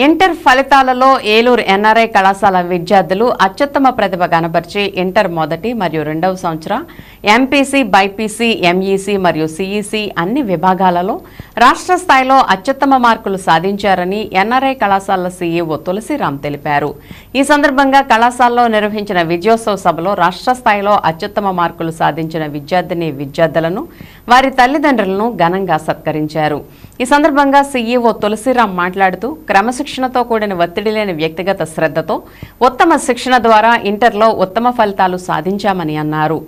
Inter ఫలితాలలో Eluru NRI కళాశాల విద్యార్థులు అత్యుత్తమ ప్రతిభ కనబర్చి ఇంటర్ మొదటి మరియు రెండవ సంవత్సరం ఎంపీసీ, బైపీసీ, ఎంఈసీ మరియు సిఈసీ అన్ని విభాగాలలో రాష్ట్ర స్థాయిలో అత్యుత్తమ మార్కులు సాధించారని ఎన్ఆర్ఐ కళాశాల సీఈఓ తులసిరామ్ తెలిపారు. ఈ సందర్భంగా కళాశాలలో నిర్వహించిన విజయోత్సవ సభలో రాష్ట్ర స్థాయిలో అత్యుత్తమ మార్కులు సాధించిన విద్యార్థులను వారి తల్లిదండ్రులను ఘనంగా సత్కరించారు. ఈ సందర్భంగా సీఈఓ తులసిరామ్ మాట్లాడుతూ క్రమశిక్షణతో కూడిన ఒత్తిడి లేని వ్యక్తిగత శ్రద్ధతో ఉత్తమ శిక్షణ ద్వారా ఇంటర్లో ఉత్తమ ఫలితాలు సాధించామని అన్నారు.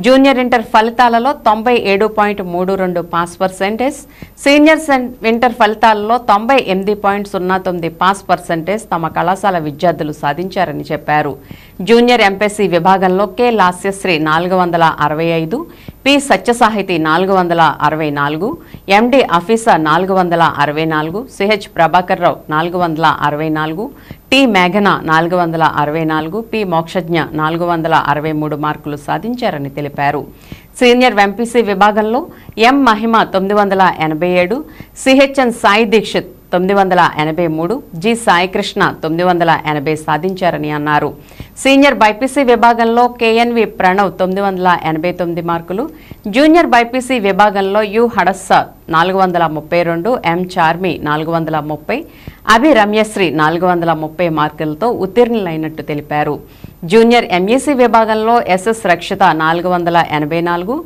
జూనియర్ ఇంటర్ ఫలితాలలో 97.32 పాస్ పర్సెంటేజ్, సీనియర్ ఇంటర్ ఫలితాలలో 98.09 పాస్ పర్సెంటేజ్ తమ కళాశాల విద్యార్థులు సాధించారని చెప్పారు. జూనియర్ ఎంపీసీ విభాగంలో కె లాస్యశ్రీ 465, పి సత్యసాహితి 464, ఎండి అఫీసా 464, సిహెచ్ ప్రభాకర్ రావు 464, టి మేఘన 464, పి మోక్షజ్ఞ 463 మార్కులు సాధించారని తెలిపారు. సీనియర్ ఎంపీసీ విభాగంలో ఎం మహిమ 987, సిహెచ్ఎన్ సాయి దీక్షిత్ 983, జి సాయికృష్ణ 980 సాధించారని అన్నారు. సీనియర్ బైపీసీ విభాగంలో కేఎన్వి ప్రణవ్ 989 మార్కులు, జూనియర్ బైపీసీ విభాగంలో యు హడస్స 432, ఎం చార్మి 430, అభి రమ్యశ్రీ 430 మార్కులతో ఉత్తీర్ణులైనట్టు తెలిపారు. జూనియర్ ఎంఈసీ విభాగంలో ఎస్ఎస్ రక్షిత 484,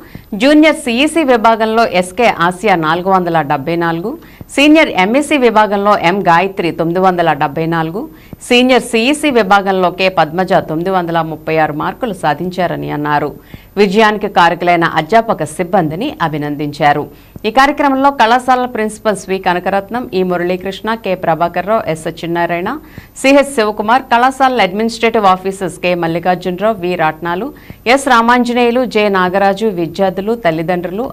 జూనియర్ సిఈసీ విభాగంలో ఎస్కే ఆసియా 474, సీనియర్ ఎంఈసీ విభాగంలో ఎం గాయత్రి 974, సీనియర్ సిఈసీ విభాగంలో కె పద్మజ 936 మార్కులు సాధించారని అన్నారు. విజయానికి కారకులైన అధ్యాపక సిబ్బందిని అభినందించారు. ఈ కార్యక్రమంలో కళాశాల ప్రిన్సిపల్ వి కనకరత్నం, ఈ Muralikrishna, K Prabhakar Rao, yes Satyanarayana, CH Shivakumar, కళాశాల అడ్మినిస్ట్రేటివ్ ఆఫీసర్స్ కె మల్లికార్జునరావు, వి రాట్నాలు, ఎస్ రామాంజనేయులు, జె నాగరాజు, విద్యార్థులు, తల్లిదండ్రులు,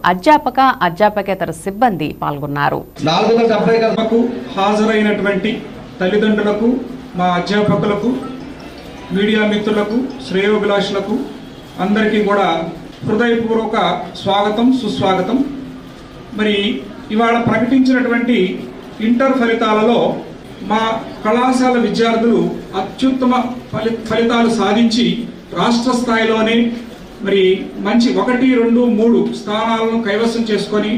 అధ్యాపకేతర సిబ్బంది పాల్గొన్నారు. హాజరైనటువంటి తల్లిదండ్రులకు, మా అధ్యాపకులకు, మీడియా మిత్రులకు, శ్రేయోభిలాషులకు అందరికీ కూడా హృదయపూర్వక స్వాగతం, సుస్వాగతం. మరి ఇవాళ ప్రకటించినటువంటి ఇంటర్ ఫలితాలలో మా కళాశాల విద్యార్థులు అత్యుత్తమ ఫలితాలు సాధించి రాష్ట్ర స్థాయిలోనే మరి మంచి 1, 2, 3 స్థానాలను కైవసం చేసుకొని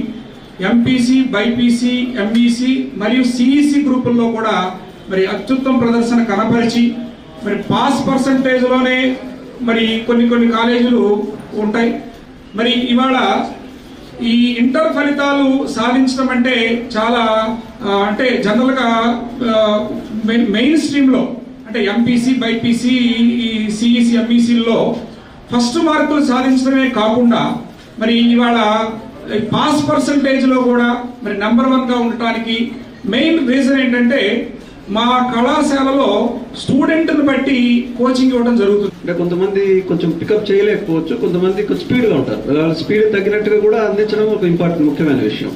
ఎంపీసీ, బైపీసీ, ఎంఈసీ మరియు సిఈసీ గ్రూపుల్లో కూడా మరి అత్యుత్తమ ప్రదర్శన కనపరిచి మరి పాస్ పర్సంటేజ్లోనే మరి కొన్ని కాలేజీలు ఉంటాయి. మరి ఇవాళ ఈ ఇంటర్ ఫలితాలు సాధించడం అంటే చాలా అంటే జనరల్గా మెయిన్ స్ట్రీమ్లో అంటే ఎంపీసీ, బైపీసీ, సిఈసీ, ఎంఈసీల్లో ఫస్ట్ మార్కులు సాధించడమే కాకుండా మరి ఇవాళ పాస్ పర్సంటేజ్లో కూడా మరి నెంబర్ 1గా ఉండటానికి మెయిన్ రీజన్ ఏంటంటే మా కళాశాలలో స్టూడెంట్ని బట్టి కోచింగ్ ఇవ్వడం జరుగుతుంది. అంటే కొంతమంది కొంచెం పికప్ చేయలేకపోవచ్చు, కొంతమంది కొంచెం స్పీడ్గా ఉంటారు. వాళ్ళ స్పీడ్ తగ్గినట్టుగా కూడా అందించడం ఒక ముఖ్యమైన విషయం.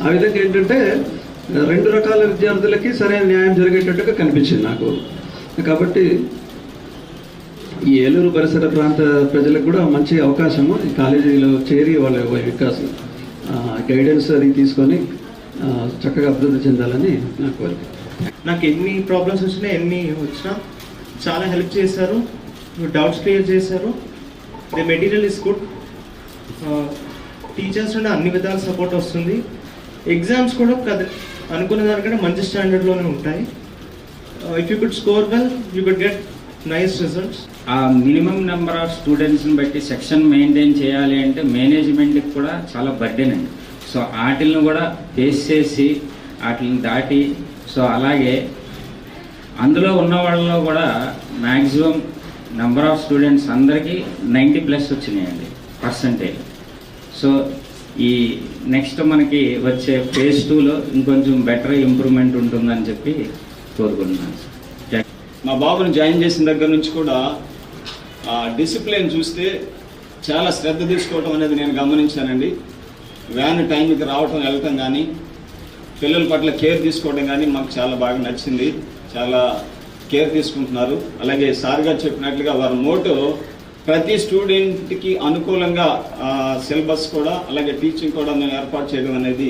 ఆ విధంగా ఏంటంటే 2 రకాల విద్యార్థులకి సరైన న్యాయం జరిగేటట్టుగా కనిపించింది నాకు. కాబట్టి ఈ ఏలూరు పరిసర ప్రాంత ప్రజలకు కూడా మంచి అవకాశము ఈ కాలేజీలో చేరి వాళ్ళ వికాసం గైడెన్స్ అది తీసుకొని చక్కగా అభివృద్ధి చెందాలని నా కోరిక. నాకు ఎన్ని ప్రాబ్లమ్స్ వచ్చినా చాలా హెల్ప్ చేశారు, డౌట్స్ క్లియర్ చేశారు. The material is good, teachers నుండి అన్ని విధాల సపోర్ట్ వస్తుంది. ఎగ్జామ్స్ కూడా అనుకున్న దానికంటే మంచి స్టాండర్డ్లోనే ఉంటాయి. If you could score well you could get nice results. ఆ మినిమం నెంబర్ ఆఫ్ స్టూడెంట్స్ని బట్టి సెక్షన్ మెయింటైన్ చేయాలి అంటే మేనేజ్మెంట్కి కూడా చాలా బర్డెన్ అండి. సో వాటిని కూడా ఫేస్ చేసి వాటిని దాటి సో అలాగే అందులో ఉన్న వాళ్ళలో కూడా మ్యాక్సిమం నెంబర్ ఆఫ్ స్టూడెంట్స్ అందరికీ 90+ వచ్చినాయండి పర్సంటేజ్. సో ఈ నెక్స్ట్ మనకి వచ్చే phase 2లో ఇంకొంచెం బెటర్ ఇంప్రూవ్మెంట్ ఉంటుందని చెప్పి కోరుకుంటున్నాను. మా బాబుని జాయిన్ చేసిన దగ్గర నుంచి కూడా డిసిప్లిన్ చూస్తే చాలా శ్రద్ధ తీసుకోవడం అనేది నేను గమనించానండి. వ్యాన్ టైంకి రావటం, వెళ్ళటం కానీ, పిల్లల పట్ల కేర్ తీసుకోవడం కానీ మాకు చాలా బాగా నచ్చింది. చాలా కేర్ తీసుకుంటున్నారు. అలాగే సార్ గారు చెప్పినట్లుగా వారి మోటో ప్రతి స్టూడెంట్కి అనుకూలంగా సిలబస్ కూడా అలాగే టీచింగ్ కూడా మేము ఏర్పాటు చేయడం అనేది